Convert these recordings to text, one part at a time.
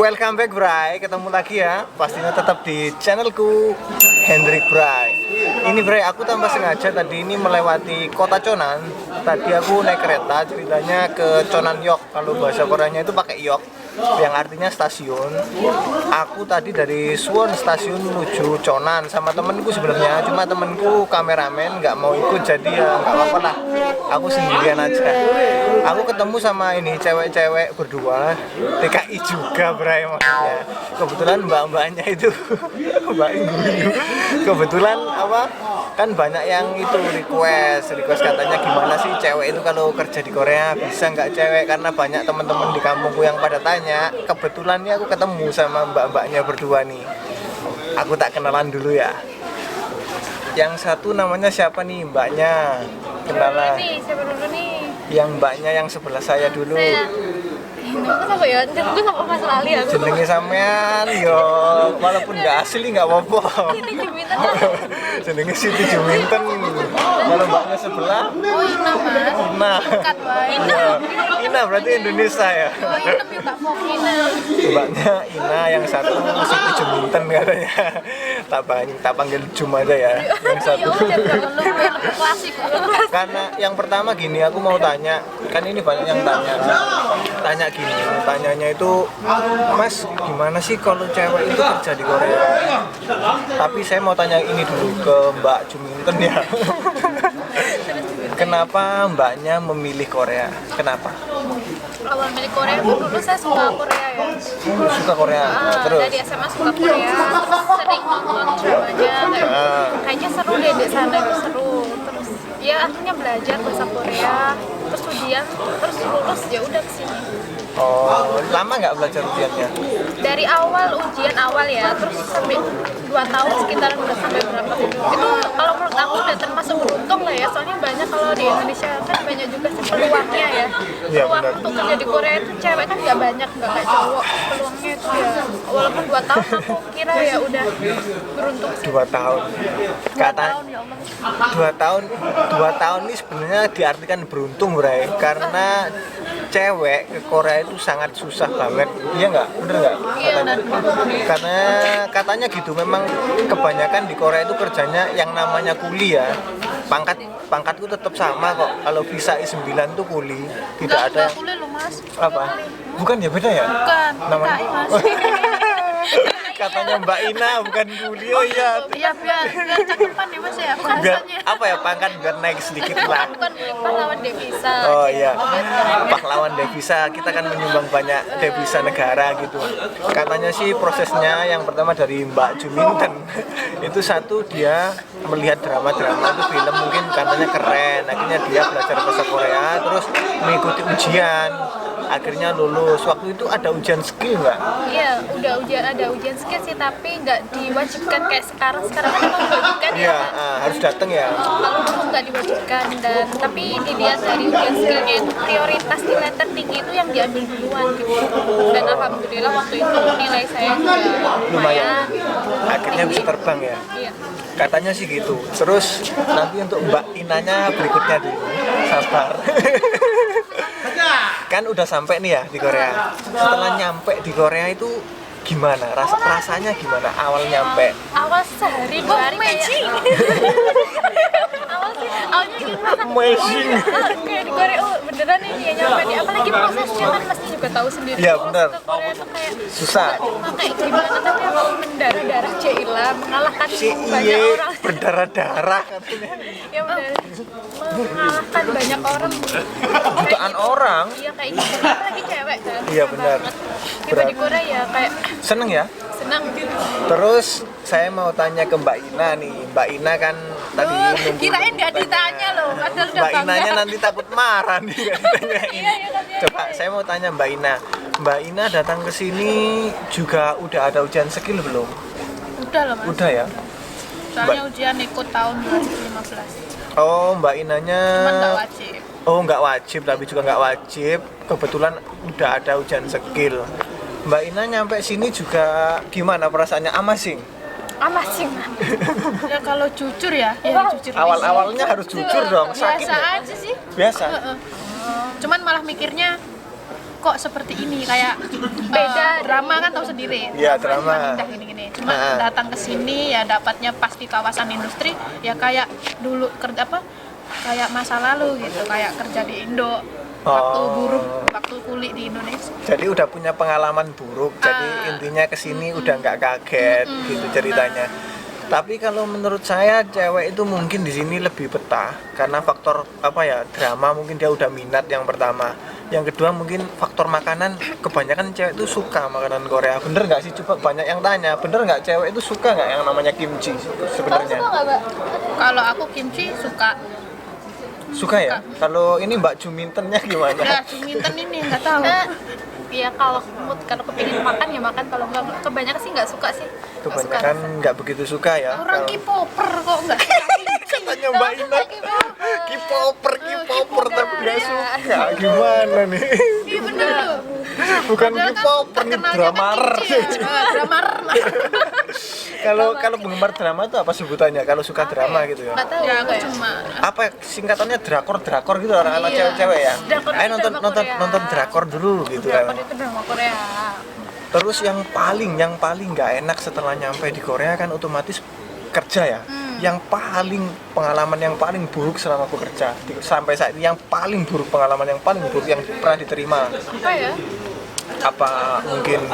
Welcome back Bray, ketemu lagi ya. Pastinya tetap di channelku Hendrik Bray. Ini Bray, aku tanpa sengaja tadi ini melewati kota Chonan. Tadi aku naik kereta, ceritanya ke Chonanyok. Kalau bahasa Koreanya itu pakai yok, yang artinya stasiun. Aku tadi dari Suwon stasiun menuju Chonan sama temenku sebelumnya. Cuma temenku kameramen nggak mau ikut, jadi ya nggak apa-apa lah. Aku sendirian aja. Aku ketemu sama ini cewek-cewek berdua, TKI juga Bray maksudnya. Kebetulan mbak-mbaknya itu mbak Guyu. Kebetulan apa? Kan banyak yang itu request katanya gimana sih cewek itu kalau kerja di Korea bisa nggak cewek, karena banyak teman-teman di kampungku yang pada tanya. Kebetulan nih aku ketemu sama mbak-mbaknya berdua nih. Aku tak kenalan dulu ya. Yang satu namanya siapa nih mbaknya? Kenalan. Siapa dulu nih? Yang mbaknya yang sebelah saya dulu. Apa ya? Gue sama Mas Lali aku. Jenenge sampean yo, walaupun nggak asli nggak apa-apa. Siti Juminten. Jenenge Siti Juminten. Kalau mbaknya sebelah? Oh, Ina Mas. Ina. Bukan, Wak. Ina. Ina berarti Indonesia ya. Oh, Ina juga Ina. Mbaknya Ina, yang satu Siti Juminten katanya. Tak panggil Jum aja ya. Yang satu. Ya udah, lebih klasik. Karena yang pertama gini, aku mau tanya, kan ini banyak yang tanya gini, tanyanya itu, Mas gimana sih kalau cewek itu kerja di Korea? Tapi saya mau tanya ini dulu ke Mbak Juminten ya. Kenapa mbaknya memilih Korea? Kenapa? Awal milih Korea itu dulu saya suka Korea ya. Suka Korea, terus? Dari SMA suka Korea, terus sering nonton dramanya. Kayaknya seru deh di sana, itu seru. Terus ya akhirnya belajar bahasa Korea, terus ujian, terus lulus ya udah kesini. Oh, lama nggak belajar ujiannya? Dari awal ujian awal ya, terus sampai 2 tahun sekitaran, udah sampai berapa itu kalau menurut aku udah termasuk beruntung lah ya, soalnya banyak kalau di Indonesia kan banyak juga sih peluangnya ya. Iya, Peluang benar. untuk kerja di Korea itu cewek kan nggak banyak, nggak kayak cowok. Peluangnya itu ya walaupun 2 tahun aku kira ya udah beruntung sih. 2 tahun. 2 tahun ya Allah. 2 tahun ini sebenarnya diartikan beruntung, Bray, karena cewek ke Korea itu sangat susah banget, iya nggak? Bener nggak? Iya, benar. Karena katanya gitu, memang kebanyakan di Korea itu kerjanya yang namanya kuli ya. Pangkatku tetap sama kok. Kalau visa I9 tuh kuli, tidak ada. Nggak kuliah lo Mas. Apa? Bukan ya, beda ya? Bukan, Namanya? TKI Mas. Katanya Mbak Ina bukan kuli, oh iya. Iya, biar cakupan ya Mas ya, bukan Biar soalnya. apa ya, pangkat biar naik sedikit lah. Bukan milik pahlawan devisa. Oh iya, pahlawan devisa, kita kan menyumbang banyak devisa negara gitu. Katanya sih prosesnya yang pertama dari Mbak Juminten itu satu, dia melihat drama-drama itu film mungkin katanya keren, akhirnya dia belajar bahasa Korea, terus mengikuti ujian, akhirnya lulus. Waktu itu ada ujian skill nggak? Iya, ada ujian skill sih, tapi nggak diwajibkan kayak sekarang. Sekarang kan emang diwajibkan Iya, ya. harus datang ya. Kalau dulu nggak diwajibkan, dan tapi dilihat dari ujian skillnya itu prioritas di letter tinggi itu yang diambil duluan gitu. Dan alhamdulillah waktu itu nilai saya juga lumayan. Akhirnya bisa terbang ya. Iya. Katanya sih gitu. Terus nanti untuk Mbak Inanya berikutnya dulu. Sabar. Kan udah sampai nih ya di Korea. Setelah nyampe di Korea itu gimana? Rasanya gimana awal nyampe? Awal sehari 2 hari kayak awalnya gimana? Amazing. Kayak di Korea, oh beneran ini ya nyampe nih, apalagi prosesnya kan pasti juga tahu sendiri. Iya, bener. Ke Korea tuh kayak Susah. cuma kayak gimana, tapi aku mendarah-darah Cila, mengalahkan banyak Cie, orang. berdarah-darah katanya. Ya bener, mengalahkan banyak orang. Jutaan orang. Iya kayak gitu, apalagi cewek kan. Iya, benar. Tiba di Korea ya kayak Seneng ya? senang. Terus saya mau tanya ke Mbak Ina nih. Mbak Ina kan tadi nunggu. Kirain nggak ditanya loh, padahal udah Mbak bangga. Inanya nanti takut marah nih nggak ditanyain. Iya, kan, iya. Coba saya mau tanya Mbak Ina. Mbak Ina datang ke sini juga udah ada ujian skill belum? Udah loh Mas. Udah ya? Soalnya ujian ikut tahun 2015. Oh, Mbak Inanya. Cuman nggak wajib. Oh, nggak wajib, tapi juga nggak wajib. Kebetulan udah ada ujian skill. Mbak Ina nyampe sini juga gimana perasaannya? Amazing. Amazing. Ya kalau jujur ya, jujur. Awal-awalnya harus jujur dong. Sakit Biasa nggak? aja sih. Biasa. Cuman malah mikirnya kok seperti ini, kayak beda drama kan tahu sendiri. Iya, drama. Indah gini-gini. Cuma datang ke sini ya dapatnya pas di kawasan industri ya kayak dulu kerja apa? Kayak masa lalu gitu, kayak kerja di Indo. Waktu buruk, waktu kuliah di Indonesia. Jadi udah punya pengalaman buruk, jadi intinya kesini udah nggak kaget gitu ceritanya. Tapi kalau menurut saya cewek itu mungkin di sini lebih betah karena faktor apa ya, drama mungkin dia udah minat yang pertama. Yang kedua mungkin faktor makanan, kebanyakan cewek itu suka makanan Korea. Bener nggak sih? Coba banyak yang tanya, bener nggak cewek itu suka nggak yang namanya kimchi sebenarnya? Kalau aku kimchi suka. Suka ya? Kalau ini Mbak Jumintennya gimana? Ya, Juminten ini nggak tahu. Iya, kalau kepingin makan ya makan, kalau nggak kebanyakan sih nggak suka sih. Kebanyakan nggak begitu suka ya. Orang Kalau- K-popper kok nggak suka kimchi. Katanya Mbak Ina K-popper tapi nggak suka. Gimana nih? Iya bener. Bukan Padahal kan K-popper nih, terkenalnya dramar. kan kimchi ya. Dramar. Kalau penggemar drama itu apa sebutannya? Kalau suka drama gitu ya? Nggak tahu. Ya aku kayak. cuma Apa singkatannya drakor gitu anak-anak Iya. cewek-cewek ya? Drakor Ayo itu nonton drama nonton Korea. nonton drakor dulu gitu Drakor kan. itu drama Korea. Terus yang paling nggak enak setelah nyampe di Korea kan otomatis kerja ya. Yang paling pengalaman yang paling buruk selama bekerja sampai saat ini, yang paling buruk pengalaman yang paling buruk yang pernah diterima. Apa ya? Apa mungkin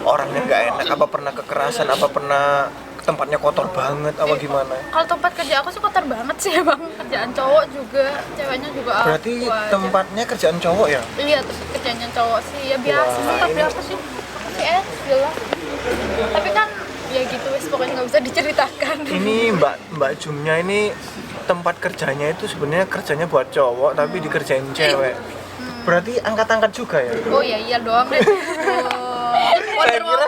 orangnya nggak enak, apa pernah kekerasan, apa pernah tempatnya kotor banget, apa gimana? Kalau tempat kerja aku sih kotor banget sih bang. Kerjaan cowok juga, ceweknya juga. Berarti aku aja. tempatnya kerjaan cowok ya? Iya, tempat kerjanya cowok sih ya biasa. Wah, Tapi ini- apa sih? Jelas. Tapi kan ya gitu wes, pokoknya nggak bisa diceritakan. Ini Mbak Jumnya ini tempat kerjanya itu sebenarnya kerjanya buat cowok tapi dikerjain cewek. Berarti angkat-angkat juga ya? Oh ya iya doang deh. Saya kira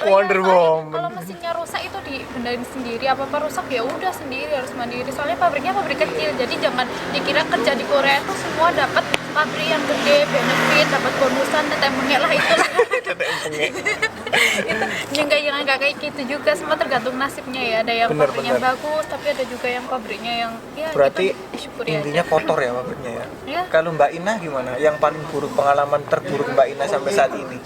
Wonder Woman. Kalau mesinnya rusak itu dibenerin sendiri, apa rusak ya udah sendiri, harus mandiri. Soalnya pabriknya pabrik kecil, jadi jangan dikira kerja di Korea itu semua dapat pabrik yang gede, benefit, dapat bonusan, teteh lah itu. Itu nggak kayak gitu juga, semua tergantung nasibnya ya. Ada yang Bener, pabriknya bener. bagus, tapi ada juga yang pabriknya yang ya Berarti gitu, disyukuri intinya aja. kotor ya pabriknya ya? Iya. Kalau Mbak Ina gimana? Yang paling buruk, pengalaman terburuk Mbak Ina sampai saat ini?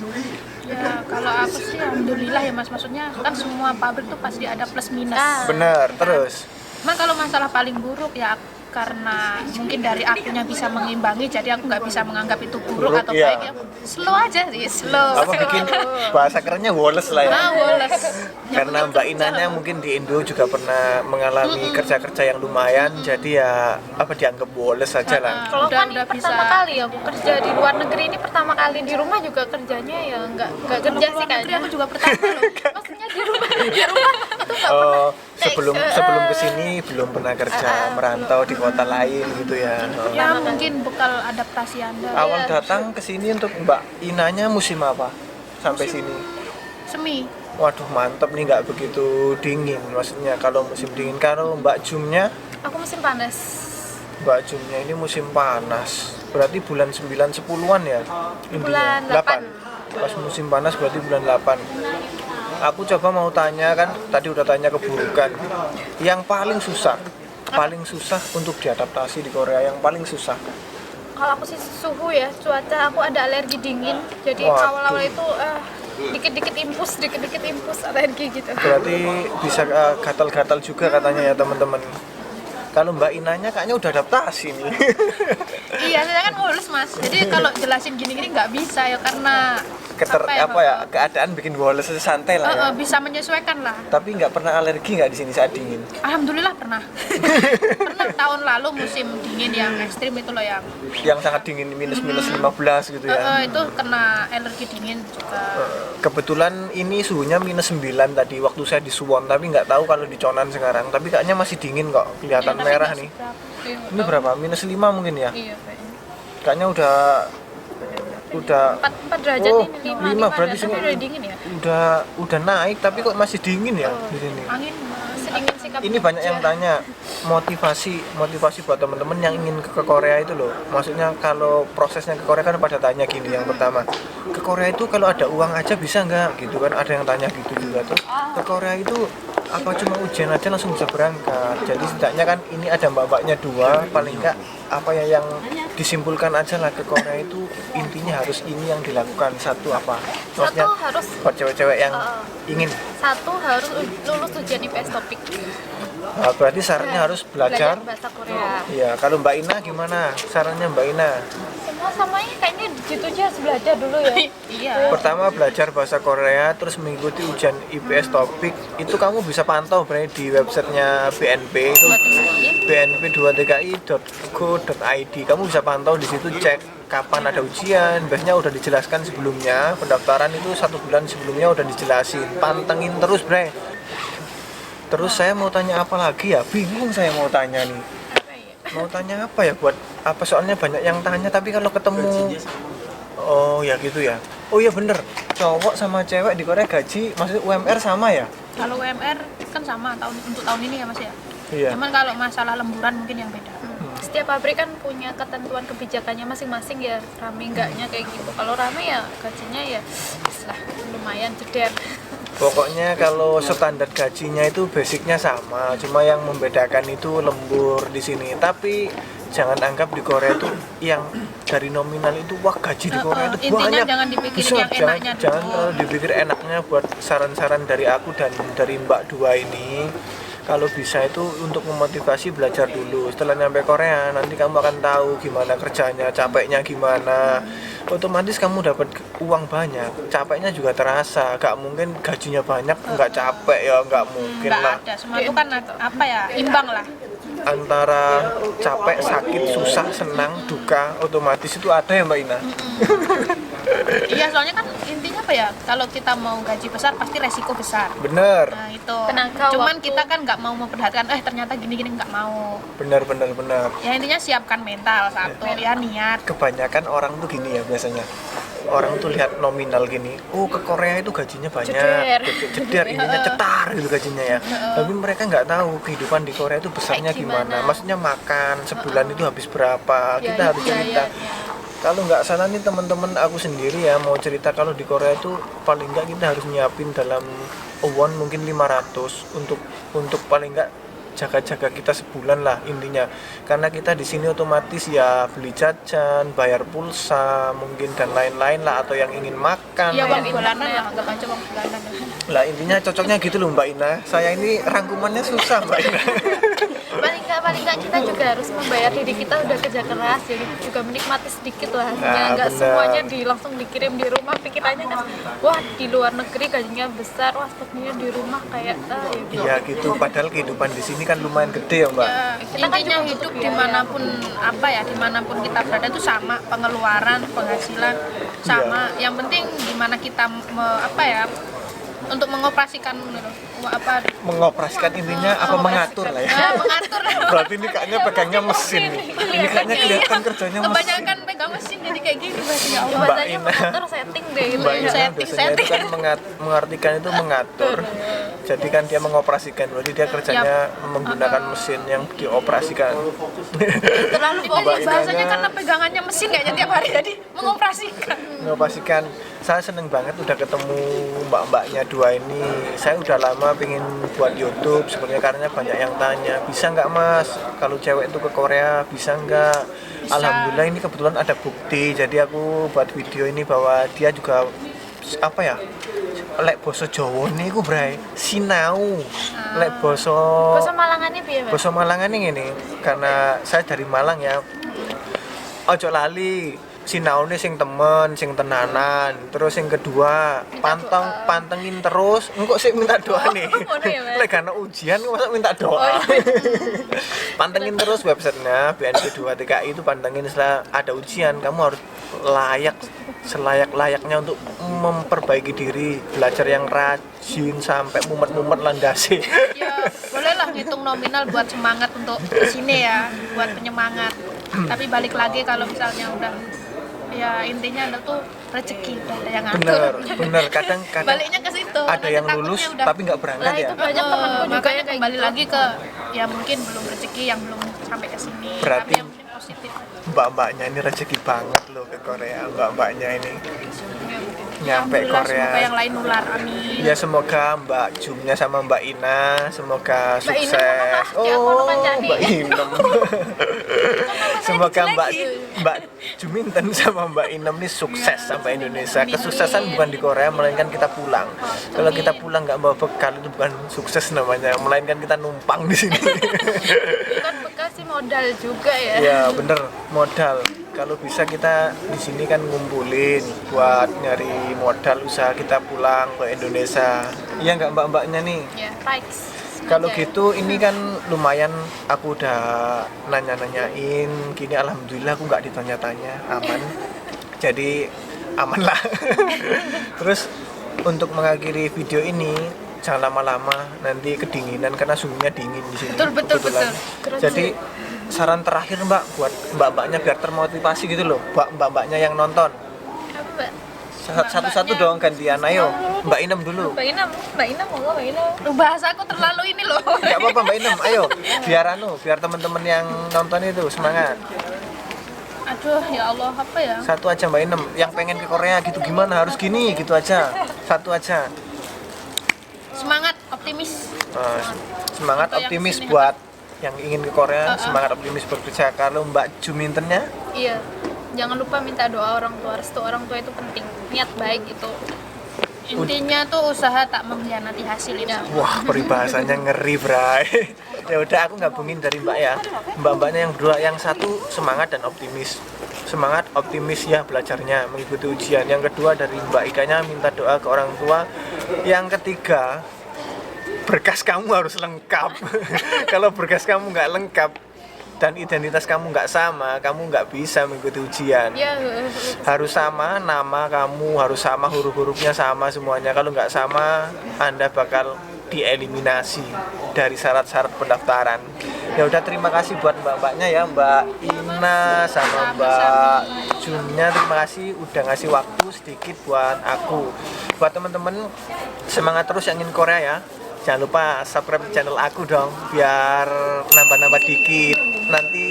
ya kalau aku sih alhamdulillah ya mas, maksudnya kan semua pabrik tuh pasti ada plus minus. Bener, terus? Cuman kalau masalah paling buruk ya karena mungkin dari akunya bisa mengimbangi, jadi aku nggak bisa menganggap itu buruk Buruk, atau iya. baik ya. Slow aja sih, slow. Apa bikin bahasa kerennya woles lah ya? Nah, woles. Karena Mbak Inanya mungkin di Indo juga pernah mengalami kerja-kerja yang lumayan, jadi ya apa dianggap woles saja lah. Kalau Udah- kan ini udah pertama bisa. kali aku kerja di luar negeri, ini pertama kali di rumah juga kerjanya ya nggak kerja sih Negeri kayaknya. aku juga pertama loh. Maksudnya di rumah itu nggak pernah. Oh, sebelum kesini belum pernah kerja merantau di kota lain gitu ya. Oh. Ya mungkin bekal adaptasi Anda. Awal datang ke sini untuk Mbak Inanya musim apa sampai sini? Semi. Waduh mantep nih, nggak begitu dingin maksudnya kalau musim dingin. Kalau Mbak Jumnya, Aku musim panas. Mbak Jumnya ini musim panas. Berarti bulan 9-10-an ya? Intinya. Bulan 8. Pas musim panas berarti bulan 8. Aku coba mau tanya kan, tadi udah tanya keburukan. Yang paling susah untuk diadaptasi di Korea, yang paling susah. Kalau aku sih suhu ya, cuaca, aku ada alergi dingin. Jadi Waduh. awal-awal itu dikit-dikit impus alergi gitu. Berarti bisa gatal-gatal juga katanya ya teman-teman. Kalau Mbak Inanya kayaknya udah adaptasi nih. Iya, saya kan ngurus mas. Jadi kalau jelasin gini-gini nggak bisa ya karena Keadaan bikin woles santai lah ya. bisa menyesuaikan lah. Tapi nggak pernah alergi nggak di sini saat dingin? Alhamdulillah pernah. Pernah tahun lalu musim dingin yang ekstrim itu loh yang Yang sangat dingin minus 15 gitu ya. itu kena alergi dingin juga. Kebetulan ini suhunya minus 9 tadi waktu saya di Suwon, tapi nggak tahu kalau di Chonan sekarang. Tapi kayaknya masih dingin kok, kelihatan Tapi merah nggak nih. seberapa. Ini berapa? Minus 5 mungkin ya? Iya kayaknya. Kayaknya udah 4 derajat Oh, ini, 5 berarti tapi sini udah dingin ya. udah naik tapi kok masih dingin ya di sini. Angin Sedingin sikap. Ini banyak yang tanya motivasi buat teman-teman yang ingin ke Korea itu loh. Maksudnya kalau prosesnya ke Korea kan pada tanya gini, yang pertama, ke Korea itu kalau ada uang aja bisa nggak gitu kan, ada yang tanya gitu juga tuh. Ke Korea itu apa cuma ujian aja langsung bisa berangkat. Jadi setidaknya kan ini ada mbak-mbaknya dua, paling nggak apa ya yang disimpulkan aja lah, ke Korea itu intinya harus ini yang dilakukan. Satu apa? Satu Maksudnya harus buat cewek-cewek yang ingin. satu harus lulus ujian IPS topik. Nah, berarti syaratnya harus belajar. bahasa Korea. Iya, kalau Mbak Ina gimana? Sarannya Mbak Ina? Semua samanya kayaknya gitu aja, harus belajar dulu ya. Iya. Pertama belajar bahasa Korea, terus mengikuti ujian IPS topik. Itu kamu bisa pantau berarti di websitenya BNP itu bnp2tki.go.id. Kamu bisa pantau di situ, cek kapan ada ujian. Biasanya udah dijelaskan sebelumnya. Pendaftaran itu 1 bulan sebelumnya udah dijelasin. Pantengin terus, Bre. Terus saya mau tanya apa lagi ya? Bingung saya mau tanya nih. Mau tanya apa ya, buat apa, soalnya banyak yang tanya tapi kalau ketemu oh ya gitu ya. Oh iya bener, cowok sama cewek di Korea gaji maksudnya UMR sama ya? Kalau UMR kan sama untuk tahun ini ya Mas ya. Iya. Cuman kalau masalah lemburan mungkin yang beda. Setiap pabrik kan punya ketentuan kebijakannya masing-masing ya, rame enggaknya kayak gitu. Kalau rame ya gajinya ya lah lumayan jeder. Pokoknya kalau standar gajinya itu basicnya sama, cuma yang membedakan itu lembur di sini. Tapi jangan anggap di Korea itu yang dari nominal itu wah gaji di Korea itu Intinya banyak. jangan dipikirin Besar. yang enaknya dulu. Jangan terlalu dipikir enaknya. Buat saran-saran dari aku dan dari Mbak Dua ini, kalau bisa itu untuk memotivasi belajar dulu. Setelah nyampe Korea nanti kamu akan tahu gimana kerjanya, capeknya gimana. Otomatis kamu dapat uang banyak, capeknya juga terasa. Gak mungkin gajinya banyak nggak capek ya, nggak mungkin Nggak lah. ada, semua itu kan apa ya, imbang lah. Antara capek, sakit, susah, senang, duka, otomatis itu ada ya Mbak Ina. Iya, soalnya kan intinya apa ya, kalau kita mau gaji besar pasti resiko besar. Bener, Nah itu. Tenaga, Cuman waktu. kita kan nggak mau memperhatikan, ternyata gini-gini nggak mau. bener. Ya intinya siapkan mental satu, ya niat. Kebanyakan orang tuh gini ya biasanya. Orang tuh lihat nominal gini, oh ke Korea itu gajinya banyak, Jeder. jeder ininya cetar gitu gajinya ya. Tapi mereka nggak tahu kehidupan di Korea itu besarnya Kayak gimana. gimana. Maksudnya makan sebulan itu habis berapa, kita Biaya- harus cerita. Kalau nggak salah nih teman-teman, aku sendiri ya mau cerita, kalau di Korea itu paling nggak kita harus nyiapin dalam won mungkin 500 untuk paling nggak jaga-jaga kita sebulan lah intinya. Karena kita di sini otomatis ya beli jajan, bayar pulsa mungkin dan lain-lain lah, atau yang ingin makan. Iya, uang Bayar bulanan internet. lah, anggap aja uang bulanan. Lah intinya cocoknya gitu loh Mbak Ina. Saya ini rangkumannya susah Mbak Ina. paling nggak kita juga harus membayar diri kita udah kerja keras, jadi juga menikmati sedikit lah, Nah, nggak benar. semuanya langsung dikirim di rumah. Pikirannya kan wah di luar negeri gajinya besar, wah stoknya di rumah kayak ya gitu. Iya gitu, padahal kehidupan di sini kan lumayan gede ya Mbak. Ya, Kita kan intinya juga hidup butuh dimanapun dimanapun kita berada itu sama, pengeluaran, penghasilan sama. Yang penting gimana kita untuk mengoperasikan Mengoperasikan intinya apa, mengatur lah ya. mengatur. Berarti ini kayaknya pegangnya mesin nih. Ini kayaknya kelihatan kerjanya mesin. Kebanyakan pegang mesin jadi kayak gini bahasanya Allah. Mbak Bahasanya Ina. mengatur setting deh gitu Mbak ya. Ina Setting. biasanya itu kan mengartikan itu mengatur. Jadi kan dia mengoperasikan, berarti dia kerjanya menggunakan mesin yang dioperasikan. Terlalu Itu Mbak bahasanya Inanya- karena pegangannya mesin kayaknya tiap hari jadi mengoperasikan. Mengoperasikan. Saya seneng banget udah ketemu mbak-mbaknya Dua ini. Saya udah lama pengen buat YouTube sebenarnya, karena banyak yang tanya, bisa nggak Mas kalau cewek itu ke Korea, bisa nggak? Bisa. Alhamdulillah ini kebetulan ada bukti, jadi aku buat video ini bahwa dia juga apa ya, lek boso Jawa nih aku bray sinau, lek boso Bahasa Malangannya piye, Mas? boso Malangan ini, karena saya dari Malang ya. Ojo lali sinaune sing temen, sing tenanan. Terus yang kedua, pantengin terus. Engkok sih minta doa nih. ngono ya, Mas? Lek ana ujian masa minta doa. Pantengin terus websitenya BNP2TKI itu, pantengin setelah ada ujian kamu harus selayak-layaknya untuk memperbaiki diri, belajar yang rajin sampai mumet-mumet landasi. Ya bolehlah ngitung nominal buat semangat untuk sini ya, buat penyemangat. Tapi balik lagi kalau misalnya udah, ya intinya ada tuh rezeki, udah ada yang ngatur. Bener. Kadang Baliknya ke situ. ada Nanti yang takutnya lulus udah- tapi nggak berangkat Lah, ya. itu banyak temanku juga makanya yang kayak kembali gitu. lagi ke ya mungkin belum rezeki yang belum sampai ke sini. Berarti- Tapi yang penting positif. Mbak-mbaknya ini rezeki banget loh ke Korea, mbak-mbaknya ini. nyampe Alhamdulillah, Korea. semoga yang lain nular, amin. Ya semoga Mbak Jumnya sama Mbak Ina semoga Mbak Ina sukses. mana, Mas? Jangan mau kancani. Mbak Inem. Semoga Mbak Juminten sama Mbak Inem nih sukses sampai Indonesia. Kesuksesan bukan di Korea, melainkan kita pulang. Kalau kita pulang nggak bawa bekal itu bukan sukses namanya, melainkan kita numpang di sini. Bukan bekal sih, modal juga ya. Ya bener, modal. Kalau bisa kita di sini kan ngumpulin buat nyari modal usaha kita pulang ke Indonesia. Iya nggak mbak-mbaknya nih? Ya, thanks. Kalau Aja. gitu ini kan lumayan aku udah nanya-nanyain. Kini alhamdulillah aku nggak ditanya-tanya, aman. Jadi aman lah. Terus untuk mengakhiri video ini jangan lama-lama, nanti kedinginan karena suhunya dingin di sini. Betul, betul, kebetulan. betul. Jadi saran terakhir Mbak buat mbak-mbaknya biar termotivasi gitu loh, mbak-mbaknya yang nonton. Apa, Mbak? Satu-satu dong gantian, ayo Mbak Inem dulu. Mbak Ina mau nggak Mbak Ina? Bahasa aku terlalu ini loh. Gak apa-apa Mbak Inem, ayo biar teman-teman yang nonton itu semangat. Aduh, ya Allah, apa ya? Satu aja Mbak Inem, yang pengen ke Korea gitu gimana, harus gini gitu aja. Satu aja. Semangat, optimis. Semangat Untuk yang optimis kesini, buat yang ingin ke Korea, semangat optimis bekerja. Kalau Mbak Jumintennya Iya. Jangan lupa minta doa orang tua, restu orang tua itu penting. Niat baik itu. Intinya tuh usaha tak mengkhianati hasil itu. wah peribahasanya ngeri Bray. Ya udah aku gabungin dari Mbak ya. Mbak-mbaknya yang berdua, yang satu semangat dan optimis. Semangat optimis ya belajarnya mengikuti ujian. Yang kedua dari Mbak Ikanya minta doa ke orang tua. Yang ketiga berkas kamu harus lengkap. Kalau berkas kamu nggak lengkap dan identitas kamu nggak sama, kamu nggak bisa mengikuti ujian. Ya, Harus sama nama kamu, harus sama huruf-hurufnya sama semuanya. Kalau nggak sama, Anda bakal dieliminasi dari syarat-syarat pendaftaran. Ya udah, terima kasih buat mbak-mbaknya ya, Mbak Ina sama Mbak Junnya. Terima kasih udah ngasih waktu sedikit buat aku. Buat teman-teman, semangat terus yang ingin Korea ya. Jangan lupa subscribe channel aku dong biar nambah-nambah dikit. Nanti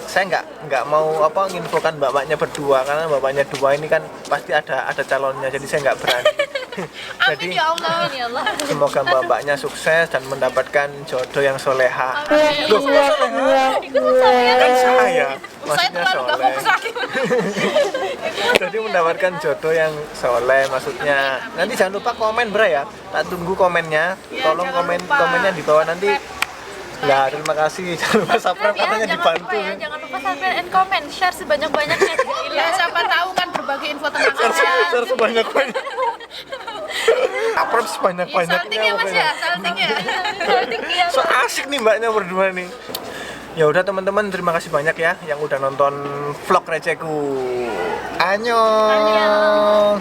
saya nggak mau nginfokan mbak-mbaknya berdua karena mbak-mbaknya dua ini kan pasti ada calonnya, jadi saya nggak berani. Jadi Amin ya Allah. amin ya Allah. semoga mbak-mbaknya sukses dan mendapatkan jodoh yang soleha. Amin. Loh, kok soleha? Ikut saya. Kan saya, Saya maksudnya terlalu gak soleh. fokus lagi. Jadi mendapatkan jodoh yang soleh maksudnya. Nanti jangan lupa komen Bra ya. Tak tunggu komennya. Tolong jangan lupa. komennya di bawah nanti. Lah, terima kasih. Jangan lupa subscribe, Ya, katanya jangan dibantu. lupa ya, jangan lupa subscribe and comment, share sebanyak-banyaknya. Ya siapa tahu kan berbagi info tentang kalian. Share sebanyak-banyak. Upload Salting sebanyak-banyaknya ya Mas pokoknya. ya, salting ya. So asik nih mbaknya berdua nih. Ya udah teman-teman, terima kasih banyak ya yang udah nonton vlog recehku. Annyeong.